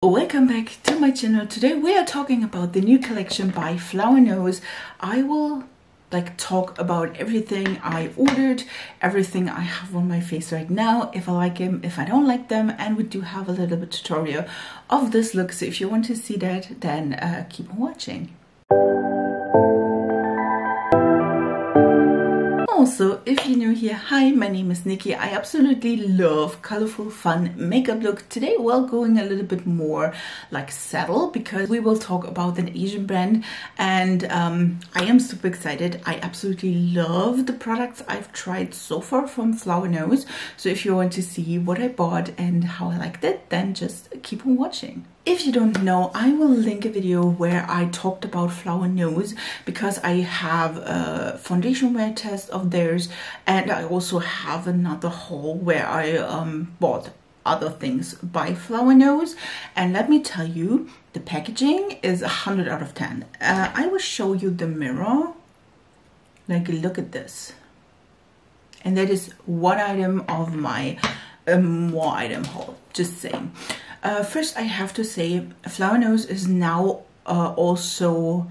Welcome back to my channel. Today we are talking about the new collection by Flower Nose. I will talk about everything I ordered, everything I have on my face right now, if I like them, if I don't like them, and we do have a little bit tutorial of this look. So if you want to see that, then keep on watching. Also, if you're new here, hi, my name is Nikki. I absolutely love colorful, fun makeup look. Today we're going a little bit more like subtle because we will talk about an Asian brand, and I am super excited. I absolutely love the products I've tried so far from Flower Nose. So if you want to see what I bought and how I liked it, then just keep on watching. If you don't know, I will link a video where I talked about Flower Nose because I have a foundation wear test of theirs, and I also have another haul where I bought other things by Flower Nose. And let me tell you, the packaging is 100 out of 10. I will show you the mirror. Look at this. And that is one item of my more item haul, just saying. First, I have to say Flower Nose is now also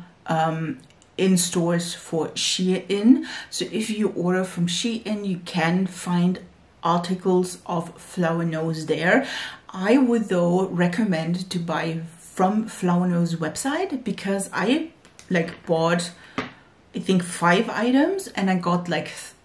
in stores for Shein. So if you order from Shein, you can find articles of Flower Nose there. I would though recommend to buy from Flower Nose website because I bought I think 5 items and I got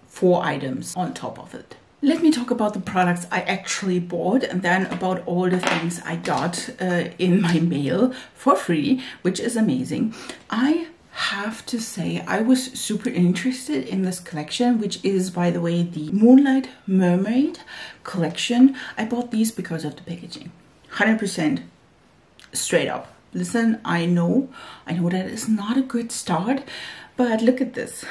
4 items on top of it. Let me talk about the products I actually bought and then about all the things I got in my mail for free, which is amazing. I have to say I was super interested in this collection, which is, by the way, the Moonlight Mermaid collection. I bought these because of the packaging. 100% straight up. Listen, I know that is not a good start, but look at this.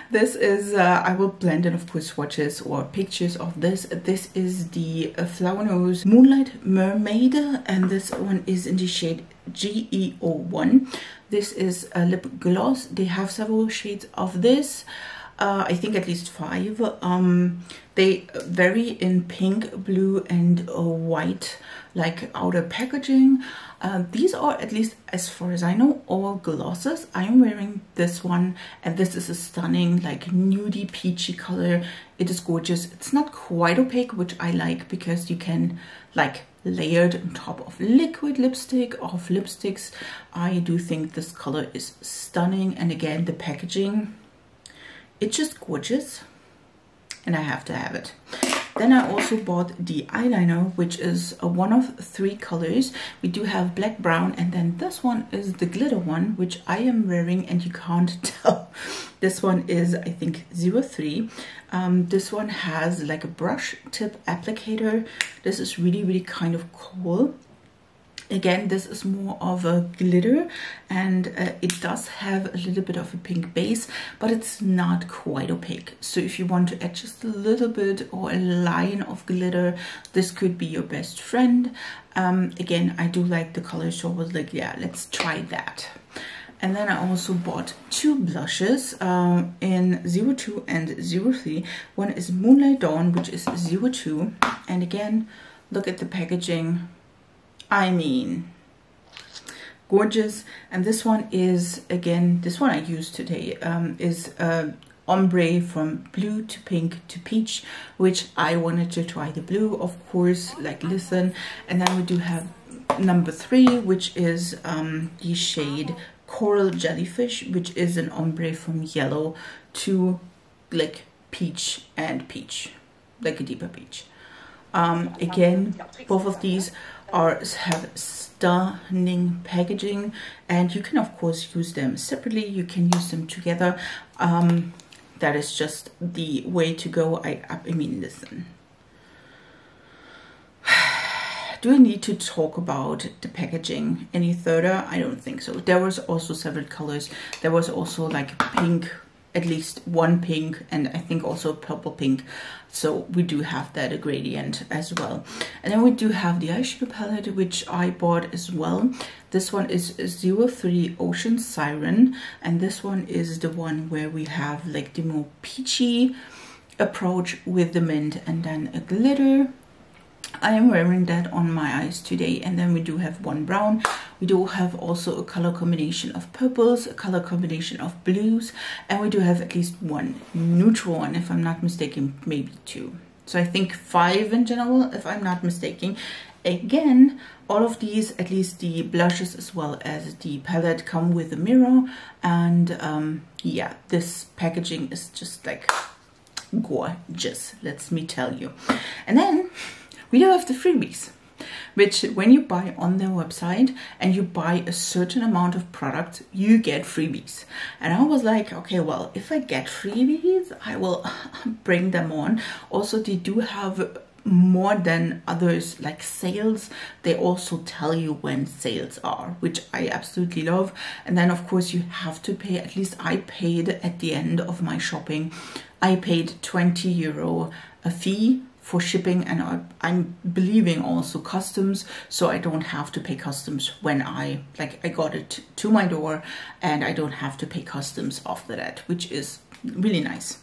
This is, I will blend in, of course, swatches or pictures of this. This is the Flower Nose Moonlight Mermaid, and this one is in the shade GE01. This is a lip gloss. They have several shades of this. I think at least 5. They vary in pink, blue, and white, outer packaging. These are, at least as far as I know, all glosses. I am wearing this one, and this is a stunning, nudie peachy color. It is gorgeous. It's not quite opaque, which I like because you can layer it on top of liquid lipstick, of lipsticks. I do think this color is stunning, and again, the packaging, it's just gorgeous, and I have to have it. Then I also bought the eyeliner, which is one of 3 colors. We do have black, brown, and then this one is the glitter one, which I am wearing, and you can't tell. This one is, I think, 03. This one has a brush tip applicator. This is really, really kind of cool. Again, this is more of a glitter, and it does have a little bit of a pink base, but it's not quite opaque. So if you want to add just a little bit or a line of glitter, this could be your best friend. Again, I do like the color, so I was like, yeah, let's try that. And then I also bought 2 blushes in 02 and 03. One is Moonlight Dawn, which is 02. And again, look at the packaging. I mean, gorgeous. And this one is, again, this one I used today, is ombre from blue to pink to peach, which I wanted to try the blue, of course, listen. And then we do have number 3, which is the shade Coral Jellyfish, which is an ombre from yellow to peach and peach, a deeper peach. Again, both of these have stunning packaging, and you can of course use them separately, you can use them together. That is just the way to go. I mean, listen, do I need to talk about the packaging any further? I don't think so. There was also several colors. There was also pink, at least one pink, and I think also purple pink. So we do have that, a gradient as well. And then we do have the eyeshadow palette, which I bought as well. This one is 03 Ocean Siren, and this one is the one where we have the more peachy approach with the mint and then a glitter. I am wearing that on my eyes today. And then we do have one brown. We do have also a color combination of purples, a color combination of blues, and we do have at least one neutral one, if I'm not mistaken, maybe two. So I think 5 in general, if I'm not mistaken. Again, all of these, at least the blushes as well as the palette, come with a mirror. And yeah, this packaging is just like gorgeous, let me tell you. And then we do have the freebies, which when you buy on their website and you buy a certain amount of product, you get freebies. And I was like, okay, well, if I get freebies, I will bring them on. Also, they do have more than others, like sales. They also tell you when sales are, which I absolutely love. And then of course you have to pay, at least I paid at the end of my shopping, I paid €20 a fee for shipping, and I'm believing also customs, so I don't have to pay customs when I got it to my door, and I don't have to pay customs after that, which is really nice.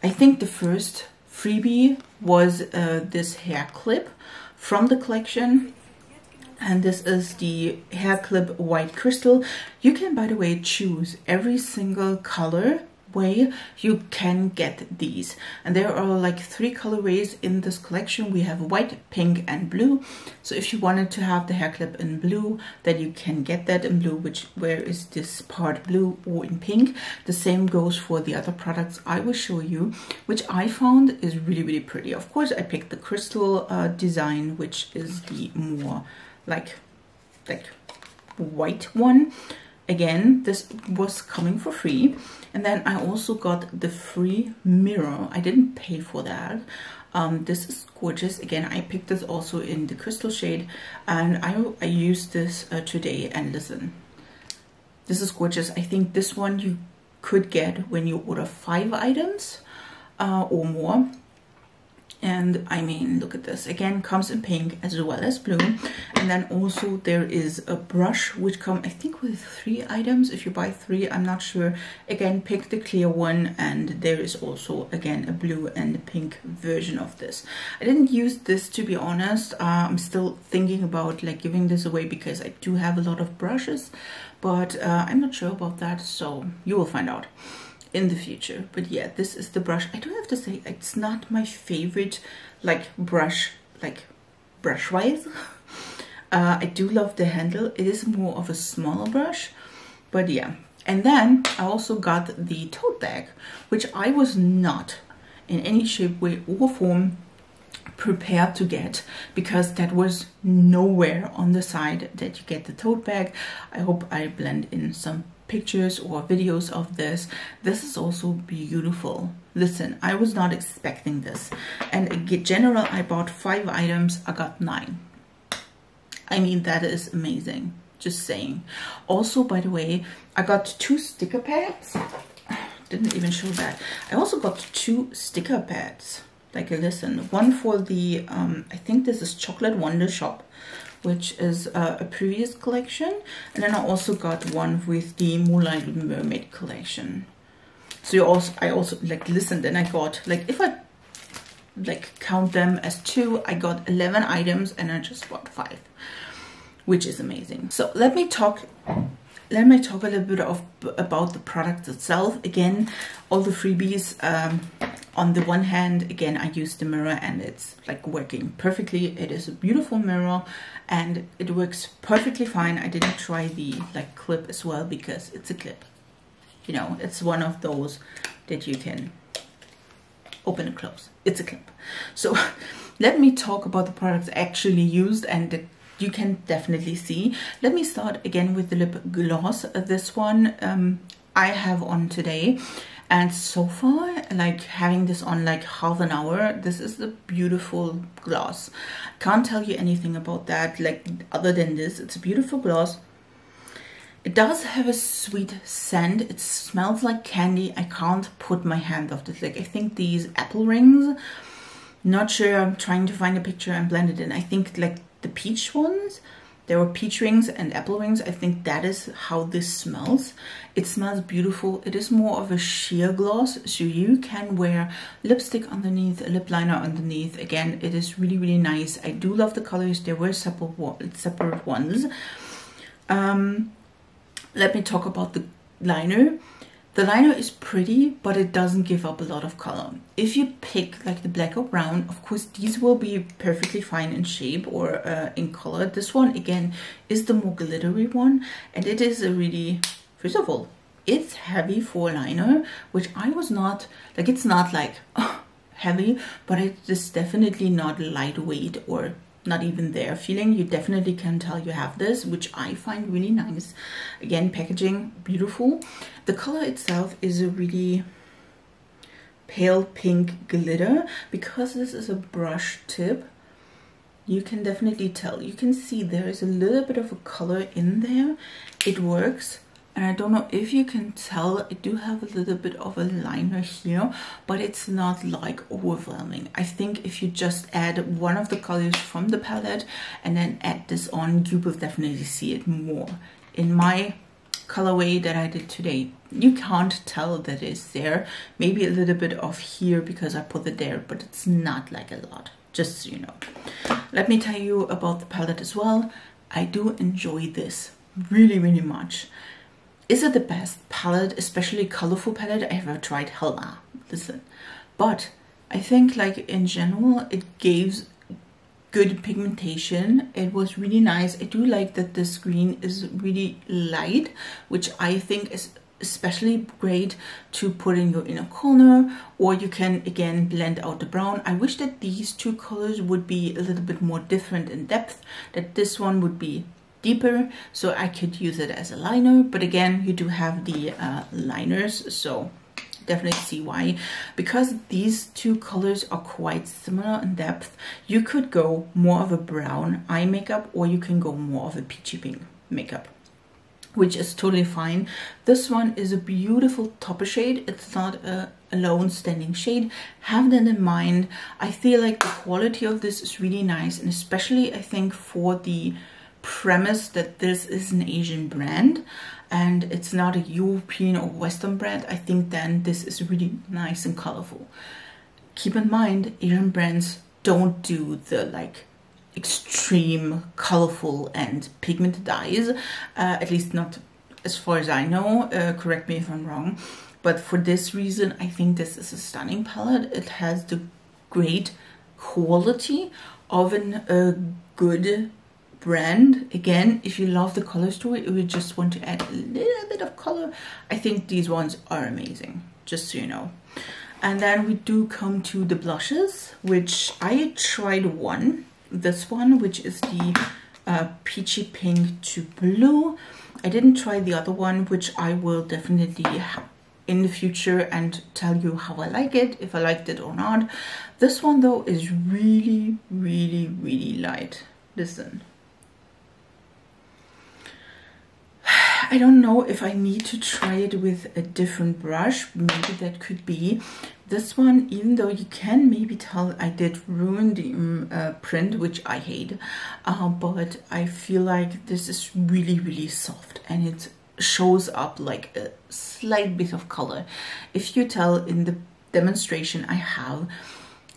I think the first freebie was this hair clip from the collection, and this is the hair clip white crystal. You can, by the way, choose every single color way you can get these, and there are like 3 colorways in this collection. We have white, pink and blue. So if you wanted to have the hair clip in blue, then you can get that in blue, where is this part blue or in pink. The same goes for the other products I will show you, which I found is really pretty. Of course I picked the crystal design, which is the more like white one. Again, this was coming for free. And then I also got the free mirror. I didn't pay for that. This is gorgeous. Again, I picked this also in the crystal shade, and I used this today, and listen, this is gorgeous. I think this one you could get when you order 5 items or more. And I mean, look at this. Again, comes in pink as well as blue. And then also there is a brush which comes, I think, with 3 items. If you buy 3, I'm not sure. Again, pick the clear one. And there is also, again, a blue and a pink version of this. I didn't use this, to be honest. I'm still thinking about like giving this away because I do have a lot of brushes. But I'm not sure about that. So you will find out in the future. But yeah, this is the brush. I do have to say, it's not my favorite like brush, like brush wise. I do love the handle. It is more of a smaller brush, but yeah. And then I also got the tote bag, which I was not in any shape, way or form prepared to get, because that was nowhere on the side that you get the tote bag. I hope I blend in some pictures or videos of this. This is also beautiful. Listen, I was not expecting this, and in general I bought 5 items, I got 9. I mean, that is amazing, just saying. Also, by the way, I got 2 sticker pads. Didn't even show that. I also got 2 sticker pads. Like, listen, one for the I think this is Chocolate Wonder Shop, which is a previous collection, and then I also got one with the Moonlight Mermaid collection. So I also like, listen, then I got, like, if I like count them as 2, I got 11 items, and I just bought 5, which is amazing. So let me talk a little bit about the product itself. Again, all the freebies. On the one hand, again, I used the mirror, and it's like working perfectly. It is a beautiful mirror and it works perfectly fine. I didn't try the like clip as well because it's a clip. You know, it's one of those that you can open and close. It's a clip. So let me talk about the products actually used and that you can definitely see. Let me start again with the lip gloss. This one I have on today. And so far, like having this on like half an hour, this is a beautiful gloss. Can't tell you anything about that, like other than this. It's a beautiful gloss. It does have a sweet scent. It smells like candy. I can't put my hand off this. Like, I think these apple rings, not sure. I'm trying to find a picture and blend it in. I think like the peach ones, there were peach rings and apple rings. I think that is how this smells. It smells beautiful. It is more of a sheer gloss, so you can wear lipstick underneath, a lip liner underneath. Again, it is really, really nice. I do love the colors. There were separate ones. Let me talk about the liner. The liner is pretty, but it doesn't give up a lot of color. If you pick like the black or brown, of course, these will be perfectly fine in shape or in color. This one, again, is the more glittery one. And it is a really, first of all, it's heavy for a liner, which I was not, like it's not like heavy, but it is definitely not lightweight or not even there feeling. You definitely can tell you have this, which I find really nice. Again, packaging beautiful. The color itself is a really pale pink glitter. Because this is a brush tip, you can definitely tell. You can see there is a little bit of a color in there. It works. And I don't know if you can tell, I do have a little bit of a liner here, but it's not like overwhelming. I think if you just add one of the colors from the palette and then add this on, you will definitely see it more. In my colorway that I did today, you can't tell that it's there. Maybe a little bit off here because I put it there, but it's not like a lot, just so you know. Let me tell you about the palette as well. I do enjoy this really, really much. Is it the best palette, especially colorful palette I ever tried? Helena, listen. But I think like in general, it gives good pigmentation. It was really nice. I do like that this green is really light, which I think is especially great to put in your inner corner, or you can again blend out the brown. I wish that these two colors would be a little bit more different in depth, that this one would be deeper so I could use it as a liner, but again, you do have the liners, so definitely see why. Because these two colors are quite similar in depth, you could go more of a brown eye makeup, or you can go more of a peachy pink makeup, which is totally fine. This one is a beautiful topper shade. It's not a alone standing shade. Have that in mind. I feel like the quality of this is really nice, and especially I think for the premise that this is an Asian brand and it's not a European or Western brand, I think then this is really nice and colorful. Keep in mind, Asian brands don't do the like extreme colorful and pigmented dyes, at least not as far as I know. Correct me if I'm wrong, but for this reason I think this is a stunning palette. It has the great quality of a good brand. Again, if you love the color story, if you just want to add a little bit of color, I think these ones are amazing, just so you know. And then we do come to the blushes, which I tried this one, which is the peachy pink to blue. I didn't try the other one, which I will definitely in the future and tell you how I like it, if I liked it or not. This one though is really, really, really light. Listen. I don't know if I need to try it with a different brush. Maybe that could be. This one, even though you can maybe tell I did ruin the print, which I hate, but I feel like this is really, really soft and it shows up like a slight bit of color. If you tell in the demonstration I have,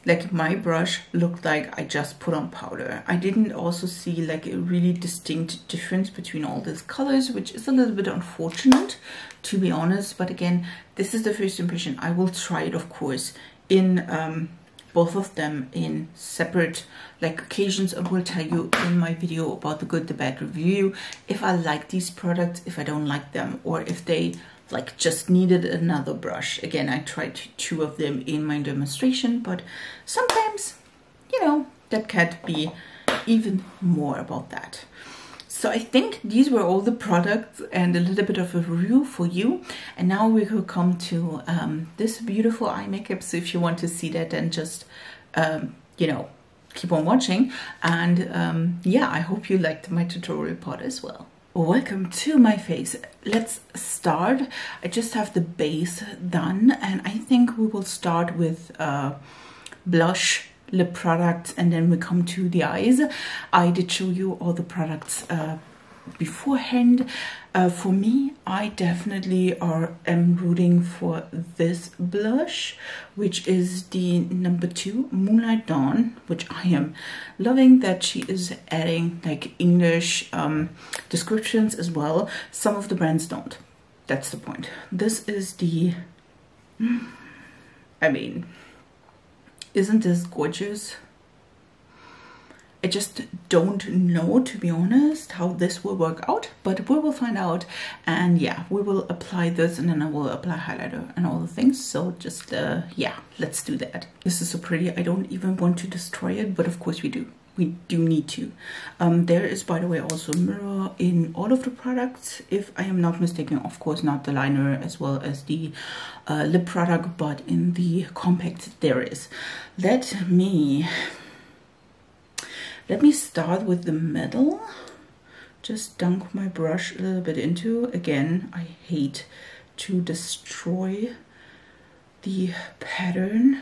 like my brush looked like I just put on powder. I didn't also see like a really distinct difference between all these colors, which is a little bit unfortunate, to be honest. But again, this is the first impression. I will try it, of course, in both of them in separate like occasions. I will tell you in my video about the good, the bad review if I like these products, if I don't like them, or if they like just needed another brush. Again, I tried 2 of them in my demonstration, but sometimes, you know, that can't be even more about that. So I think these were all the products and a little bit of a review for you. And now we will come to this beautiful eye makeup. So if you want to see that, then just, you know, keep on watching. And yeah, I hope you liked my tutorial part as well. Welcome to my face. Let's start. I just have the base done, and I think we will start with blush lip products and then we come to the eyes. I did show you all the products beforehand. For me, I definitely am rooting for this blush, which is the number 2 Moonlight Dawn, which I am loving that she is adding like English descriptions as well. Some of the brands don't. That's the point. This is the, I mean, isn't this gorgeous? I just don't know, to be honest, how this will work out, but we will find out. And yeah, we will apply this and then I will apply highlighter and all the things. So just, yeah, let's do that. This is so pretty. I don't even want to destroy it, but of course we do. We do need to. There is, by the way, also a mirror in all of the products, if I am not mistaken. Of course, not the liner as well as the lip product, but in the compact there is. Let me start with the middle. Just dunk my brush a little bit into. Again, I hate to destroy the pattern.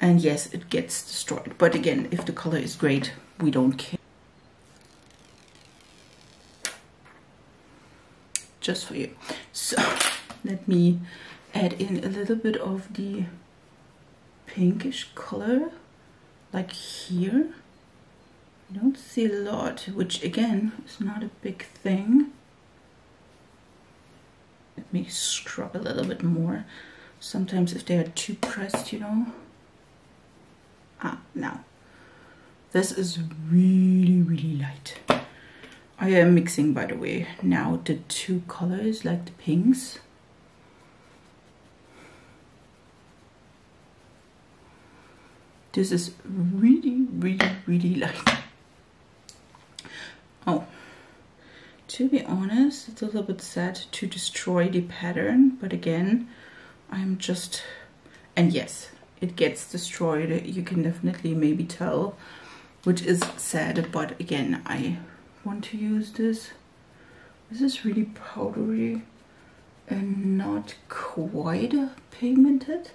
And yes, it gets destroyed. But again, if the color is great, we don't care. Just for you. So let me add in a little bit of the pinkish color. Like here. I don't see a lot, which again is not a big thing. Let me scrub a little bit more. Sometimes if they are too pressed, you know. Now this is really, really light. I am mixing, by the way, now the two colors, like the pinks. This is really, really, really light. Oh, to be honest, it's a little bit sad to destroy the pattern, but again, I'm just, and yes, it gets destroyed. You can definitely maybe tell, which is sad, but again, I want to use this. This is really powdery and not quite pigmented.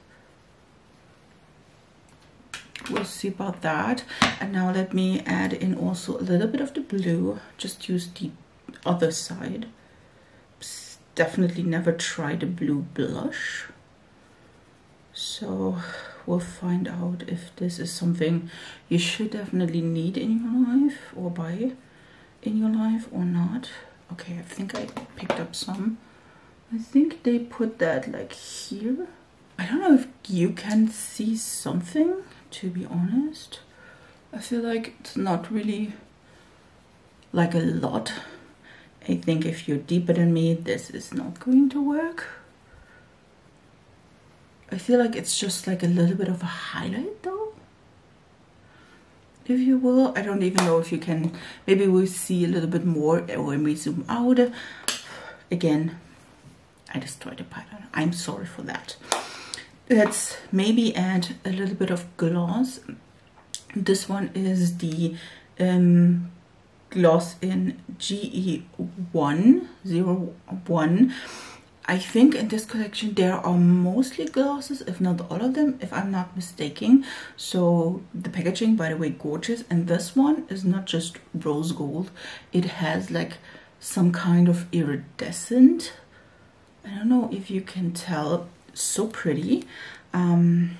We'll see about that. And now let me add in also a little bit of the blue. Just use the other side. Definitely never tried a blue blush. So we'll find out if this is something you should definitely need in your life or buy in your life or not. Okay, I think I picked up some. I think they put that like here. I don't know if you can see something, to be honest. I feel like it's not really like a lot. I think if you're deeper than me, this is not going to work. I feel like it's just like a little bit of a highlight though, if you will. I don't even know if you can, maybe we'll see a little bit more when we zoom out. Again, I destroyed the pattern. I'm sorry for that. Let's maybe add a little bit of gloss. This one is the gloss in GE101. I think in this collection there are mostly glosses, if not all of them, if I'm not mistaken. So the packaging, by the way, gorgeous. And this one is not just rose gold. It has like some kind of iridescent. I don't know if you can tell. So pretty. It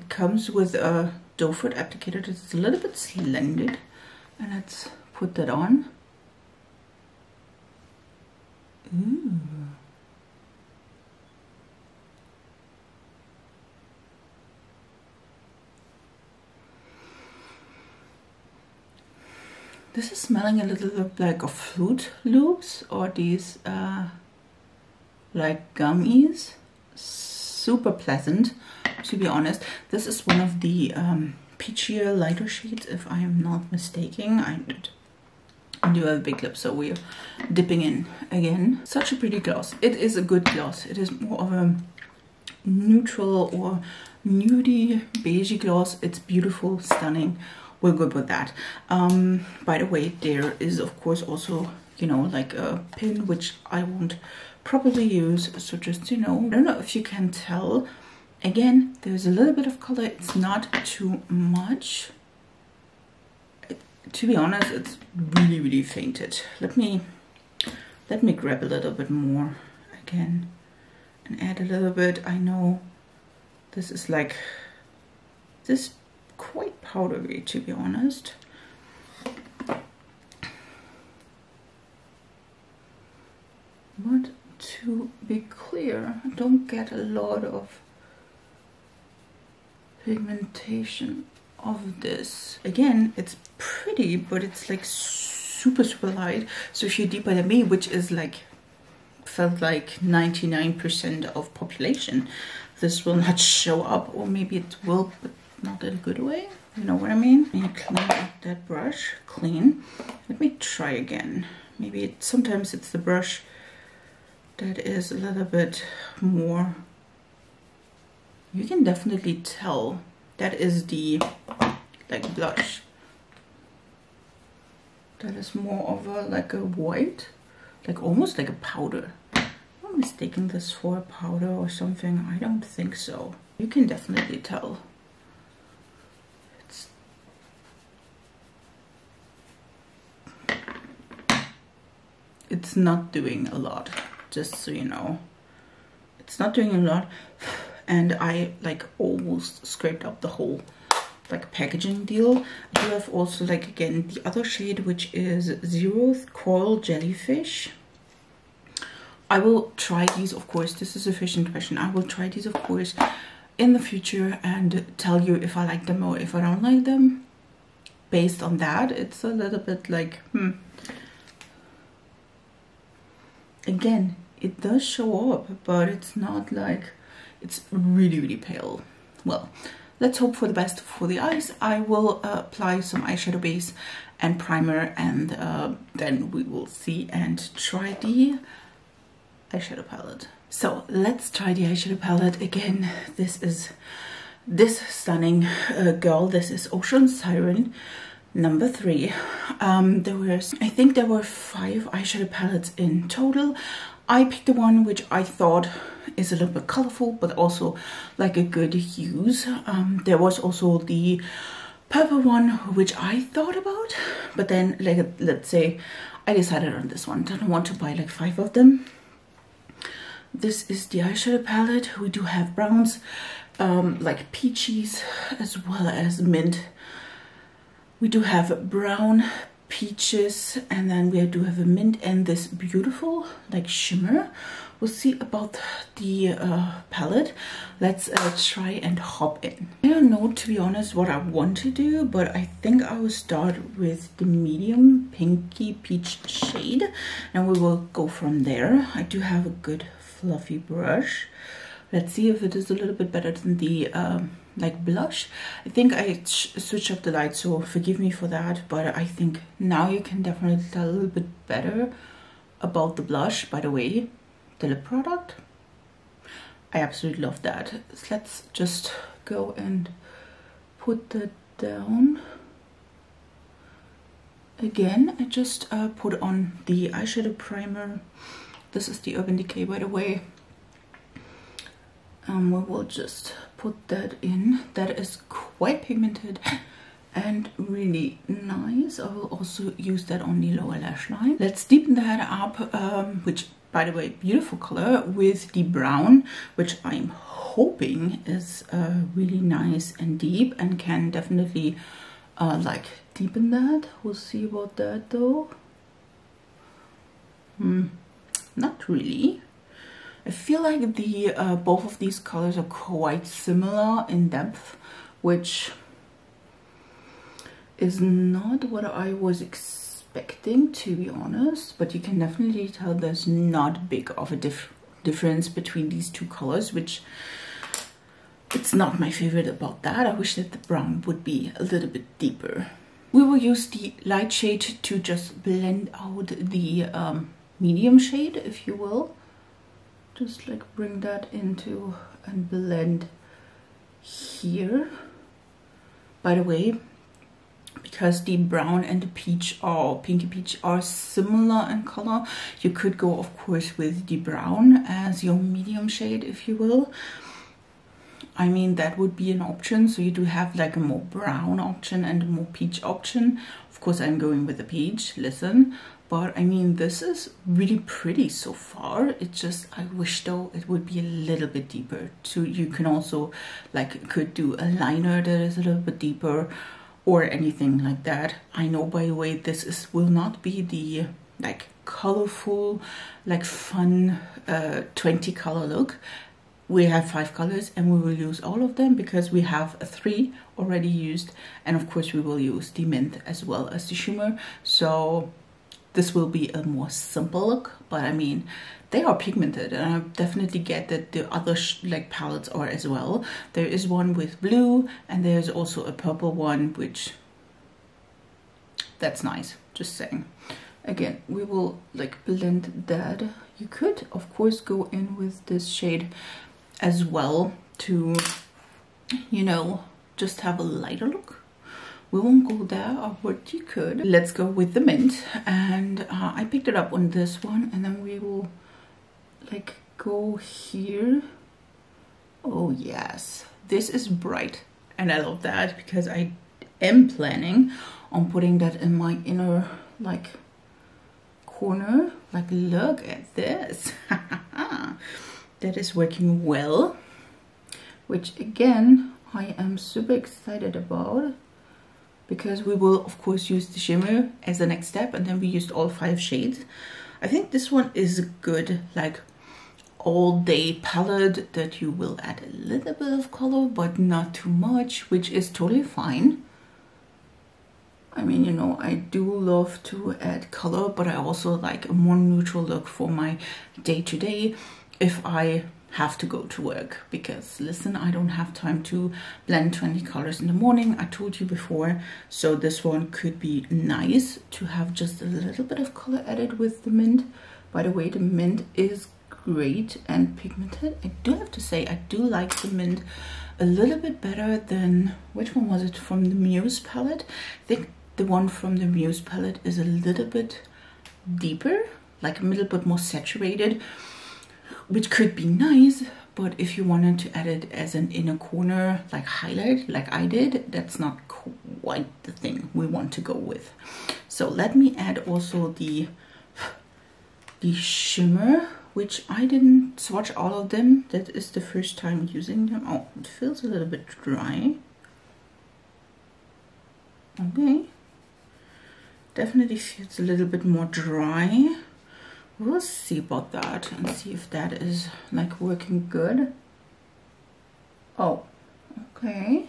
comes with a doe foot applicator that's a little bit slanted. And let's put that on. Ooh. This is smelling a little bit like a Fruit Loops or these like gummies. Super pleasant, to be honest. This is one of the peachier lighter shades, if I am not mistaken. I do have a big lip, so we're dipping in again. Such a pretty gloss. It is a good gloss. It is more of a neutral or nudie beigey gloss. It's beautiful, stunning. We're good with that. By the way, there is of course also, you know, like a pin which I won't probably use, so just, you know, I don't know if you can tell Again, there's a little bit of color. It's not too much. To be honest, it's really, really fainted. Let me grab a little bit more again and add a little bit. I know this is like, this is quite powdery, to be honest. But to be clear, I don't get a lot of pigmentation of this. Again, it's pretty, but it's like super, super light. So if you're deeper than me, which is like, felt like 99% of population, this will not show up, or maybe it will, but not in a good way. You know what I mean? Let me clean up that brush, clean. Let me try again. Maybe sometimes it's the brush that is a little bit more. You can definitely tell that is the like blush. That is more of a like a white, like almost like a powder. I'm mistaking this for a powder or something. I don't think so. You can definitely tell. It's not doing a lot, just so you know. It's not doing a lot, and I like almost scraped up the whole like packaging deal. I do have also like again the other shade, which is Zero Coral Jellyfish. I will try these, of course. This is a fish impression. I will try these, of course, in the future and tell you if I like them or if I don't like them. Based on that, it's a little bit like Again, it does show up, but it's not like, it's really, really pale. Well, let's hope for the best for the eyes. I will apply some eyeshadow base and primer, and then we will see and try the eyeshadow palette. So let's try the eyeshadow palette again. This is this stunning girl. This is Ocean Siren number 3. I think there were 5 eyeshadow palettes in total. I picked the one which I thought is a little bit colorful, but also like a good use. There was also the purple one which I thought about, but then like let's say I decided on this one. I don't want to buy like 5 of them. This is the eyeshadow palette. We do have browns, like peaches, as well as mint. We do have brown, peaches, and then we do have a mint and this beautiful like shimmer. We'll see about the palette. Let's try and hop in. I don't know, to be honest, what I want to do, but I think I will start with the medium pinky peach shade, and we will go from there. I do have a good fluffy brush. Let's see if it is a little bit better than the like blush. I think I switched up the light, so forgive me for that, but I think now you can definitely tell a little bit better about the blush. By the way, the lip product, I absolutely love that. So let's just go and put that down. Again, I just put on the eyeshadow primer. This is the Urban Decay, by the way. We will just put that in. That is quite pigmented and really nice. I will also use that on the lower lash line. Let's deepen that up, which, by the way, beautiful color, with the brown, which I'm hoping is really nice and deep and can definitely like deepen that. We'll see about that though. Not really. I feel like the both of these colors are quite similar in depth, which is not what I was expecting, to be honest. But you can definitely tell there's not big of a difference between these two colors, which it's not my favorite about that. I wish that the brown would be a little bit deeper. We will use the light shade to just blend out the medium shade, if you will. Just like bring that into and blend here. By the way, because the brown and the peach or pinky peach are similar in color, you could go, of course, with the brown as your medium shade, if you will. I mean, that would be an option. So you do have like a more brown option and a more peach option. Of course, I'm going with the peach, listen. But I mean, this is really pretty so far. It's just, I wish though it would be a little bit deeper. So you can also like, could do a liner that is a little bit deeper or anything like that. I know, by the way, this is will not be the like colorful, like fun 20 color look. We have 5 colors and we will use all of them because we have 3 already used. And of course we will use the mint as well as the shimmer. So this will be a more simple look, but I mean, they are pigmented and I definitely get that the other like palettes are as well. There is one with blue and there's also a purple one, which that's nice, just saying. Again, we will like blend that. You could of course go in with this shade as well to, you know, just have a lighter look. We won't go there, but you could. Let's go with the mint, and I picked it up on this one, and then we will like go here. Oh yes, this is bright and I love that because I am planning on putting that in my inner like corner. Like, look at this. That is working well, which again I am super excited about, because we will of course use the shimmer as the next step, and then we used all 5 shades. I think this one is a good like all day palette that you will add a little bit of color but not too much, which is totally fine. I mean, you know, I do love to add color, but I also like a more neutral look for my day-to-day if I have to go to work, because listen, I don't have time to blend 20 colors in the morning, I told you before. So this one could be nice to have just a little bit of color added with the mint. By the way, the mint is great and pigmented. I do have to say, I do like the mint a little bit better than, which one was it from the Muse palette? I think the one from the Muse palette is a little bit deeper, like a little bit more saturated, which could be nice. But if you wanted to add it as an inner corner, like highlight, like I did, that's not quite the thing we want to go with. So let me add also the shimmer, which I didn't swatch all of them. That is the first time using them. Oh, it feels a little bit dry. Okay. Definitely feels a little bit more dry. We'll see about that and see if that is like working good. Oh, okay.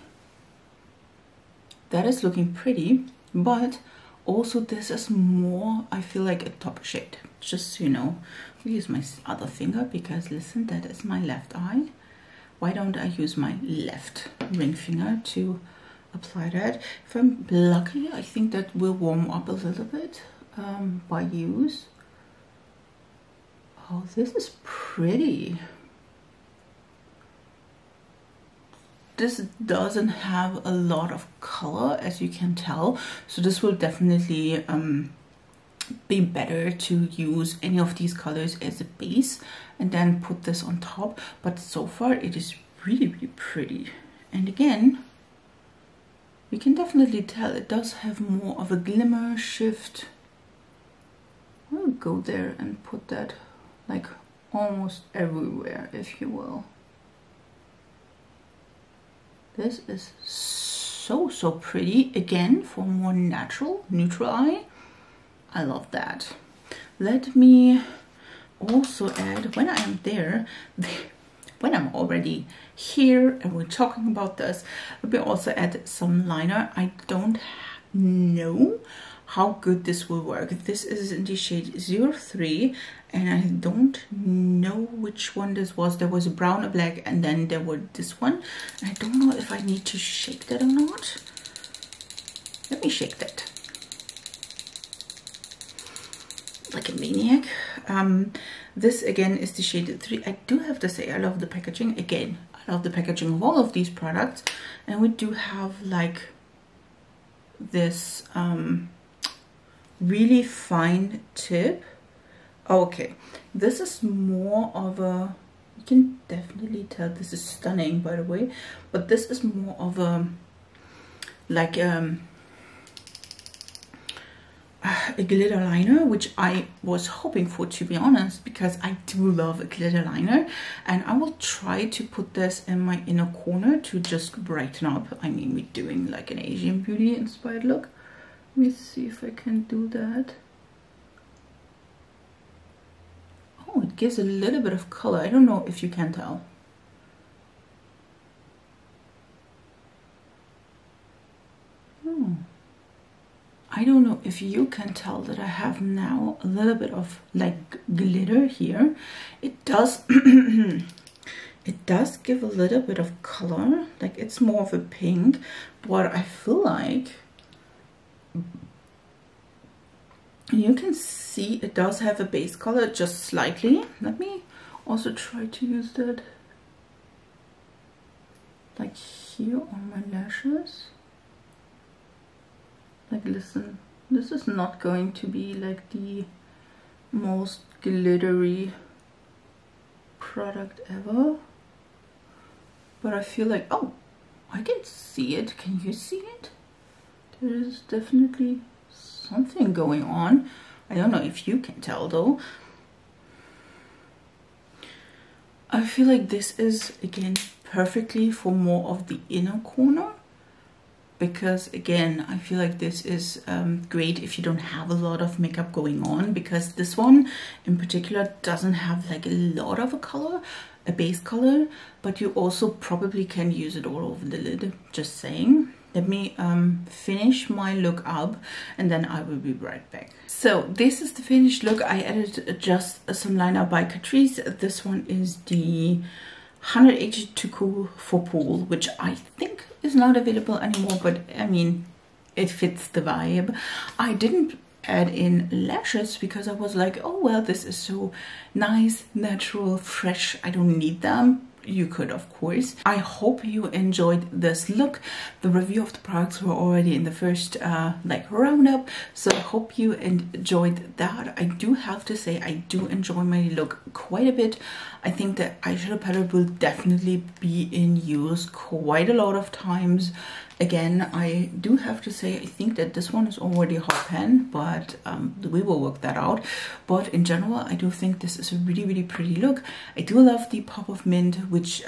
That is looking pretty, but also this is more, I feel like, a top shade. Just so you know, I'll use my other finger because listen, that is my left eye. Why don't I use my left ring finger to apply that? If I'm lucky, I think that will warm up a little bit by use. Oh, this is pretty. This doesn't have a lot of color, as you can tell, so this will definitely be better to use any of these colors as a base and then put this on top. But so far it is really, really pretty. And again, you can definitely tell it does have more of a glimmer shift. I'll go there and put that like almost everywhere, if you will. This is so pretty. Again, for more natural, neutral eye. I love that. Let me also add, when I am there, when I'm already here and we're talking about this, let me also add some liner. I don't know how good this will work. This is in the shade 03, and I don't know which one this was. There was a brown, a black, and then there was this one. And I don't know if I need to shake that or not. Let me shake that like a maniac. This again is the shade 3. I do have to say, I love the packaging. Again, I love the packaging of all of these products. And we do have like this really fine tip. Okay, this is more of a You can definitely tell this is stunning, by the way, but this is more of a like a glitter liner, which I was hoping for, to be honest, because I do love a glitter liner, and I will try to put this in my inner corner to just brighten up. I mean, we're doing like an Asian beauty inspired look. Let me see if I can do that. Oh, it gives a little bit of color. I don't know if you can tell. I don't know if you can tell that I have now a little bit of like glitter here. It does it does give a little bit of color, like it's more of a pink, but I feel like you can see it does have a base color just slightly. Let me also try to use that like here on my lashes. Like, listen, this is not going to be like the most glittery product ever, but I feel like, oh, I can see it. Can you see it? There is definitely something going on. I don't know if you can tell though. I feel like this is again perfectly for more of the inner corner, because again I feel like this is great if you don't have a lot of makeup going on, because this one in particular doesn't have like a lot of a color, a base color, but you also probably can use it all over the lid, just saying. Let me finish my look up and then I will be right back. So this is the finished look. I added just some liner by Catrice. This one is the 182 Cool for Pool, which I think is not available anymore, but I mean, it fits the vibe. I didn't add in lashes because I was like, oh well, this is so nice, natural, fresh, I don't need them. You could, of course. I hope you enjoyed this look. The review of the products were already in the first like roundup, so I hope you enjoyed that. I do have to say I do enjoy my look quite a bit. I think the eyeshadow palette will definitely be in use quite a lot of times. Again, I do have to say I think that this one is already hot pan, but we will work that out. But in general, I do think this is a really, really pretty look. I do love the pop of mint, which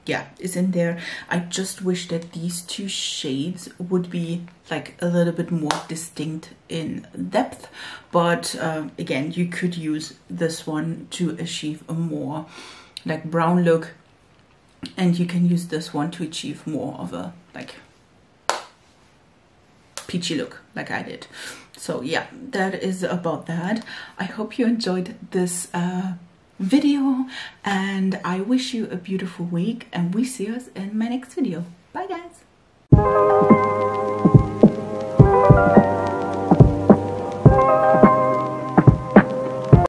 yeah, is in there. I just wish that these two shades would be like a little bit more distinct in depth, but again, you could use this one to achieve a more like brown look, and you can use this one to achieve more of a like peachy look like I did. So yeah, that is about that. I hope you enjoyed this video, and I wish you a beautiful week, and we see us in my next video. Bye guys.